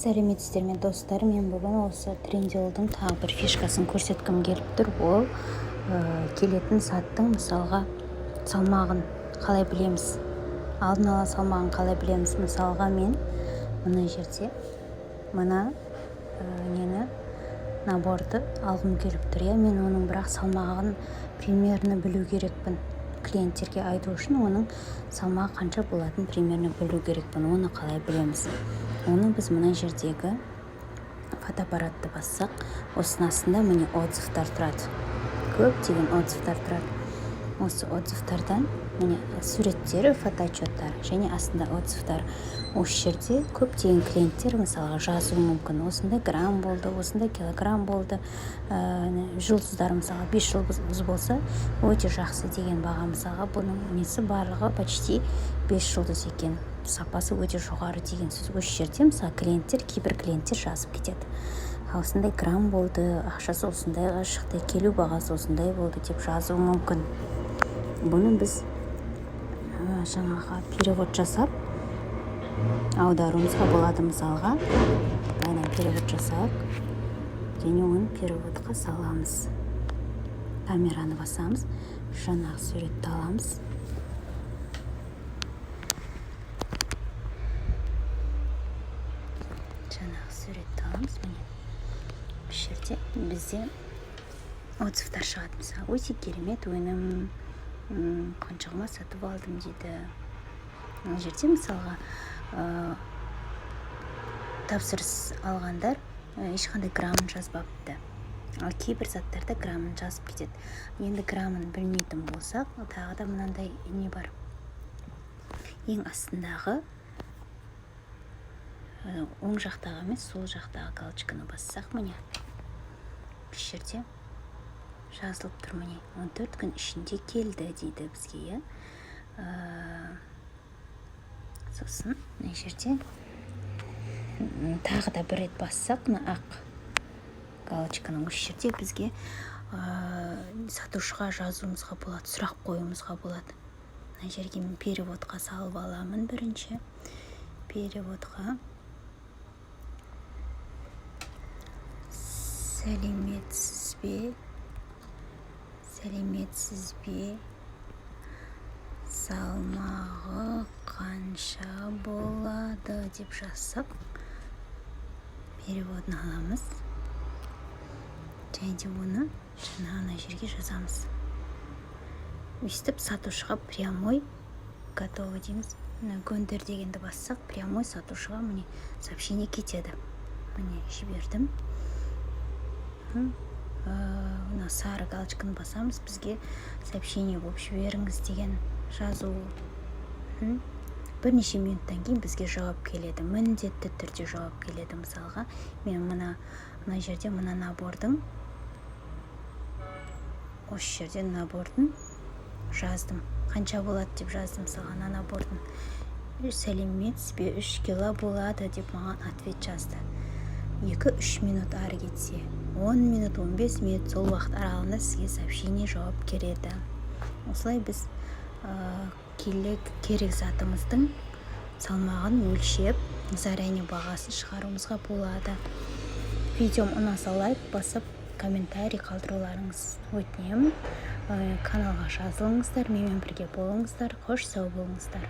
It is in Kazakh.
Сәлеметсіздер ме достар, мен бүгін осы Тренделдің тағы бір фишкасын көрсеткім келіп тұр. Ол келетін заттың мысалға салмағын қалай білеміз, алдын ала салмағын қалай білеміз. Мысалға мен мына жерде мына наборды алғым келіп тұр. Мен оның бірақ салмағын примерно білу керекпін. Клиенттерге айту үшін оның салмағы қанша болатын примерно білу керекпін. Оны қалай білеміз? Оны біз мына жердегі фотоаппаратты бассақ, осының астында міне отзывтар тұрады. Көптеген отзывтар тұрады. Осы отзывтардан міне суреттері, фотоотчеттар және астында отзывтар. Осы жерде көптеген клиенттер мысалға жазуы мүмкін. Осындай грамм болды, осындай килограмм болды. Жұлдыздар мысалға 5 жұлдыз болса, өте жақсы деген баға. Мысалға бұның несі барлығы почти 5 жұлдыз екен. Сапасы өте жоғары деген сөз. Осы жерде мысалы кейбір клиенттер жазып кетеді. Осындай грамм болды, ақшасы осындайға шықты, келу бағасы осындай болды деп жазуы мүмкін. Бұны біз жаңаға перевод жасап аударуымызға болады. Мысалға перевод жасап және оны переводқа саламыз. Камераны басамыз, жаңағы суретті аламыз. Міне бұл жерде бізде отзывтар шығады. Мысалы, өте керемет өнім, қаншағыма сатып алдым дейді. Бұл жерде мысалға тапсырыс алғандар ешқандай граммын жазбапты. Ал кейбір заттарда граммын жазып кетеді. Енді граммын білмейтін болсақ, тағы да мынандай не бар. Ең астындағы оң жақтағы емес, сол жақтағы галочканы бассақ, міне бұл жерде жазылып тұр. Міне 14 күн ішінде келді дейді бізге. Сосын мына жерде тағы да бір рет бассақ, мына ақ галочканың осы жерде бізге сатушыға жазуымызға болады, сұрақ қоюымызға болады. Мына жерге мен переводқа салып аламын. Бірінші переводқа сәлеметсіз бе, салмағы қанша болады деп жазсақ, переводын аламыз. Және де оны ана жерге жазамыз. Өстіп сатушыға прямой готовы дейміз. Көндір дегенді бассақ, прямой сатушыға міне сообщение кетеді. Міне жібердім. Мына сары галочканы басамыз, бізге сообщение болып жіберіңіз деген жазу. Бірнеше минуттан кейін бізге жауап келеді. Міндетті түрде жауап келеді. Мысалға, мен мына жерде мына набордың осы жерде набордың жаздым. Қанша болады деп жаздым. Мысалға, набордың сәлеметсіз бе, 3 кило болады деп маған ответ жазды. 2-3 минут ары кетсе, 10 минут, 15 минут сол уақыт аралығында сізге сообщение жауап келеді. Осылай біз керек затымыздың салмағын өлшеп, заранее бағасын шығаруымызға болады. Видеом ұнаса лайк басып, комментарий қалдыруларыңыз өтінемін. Каналға жазылыңыздар, менімен бірге болыңыздар, қош сау болыңыздар.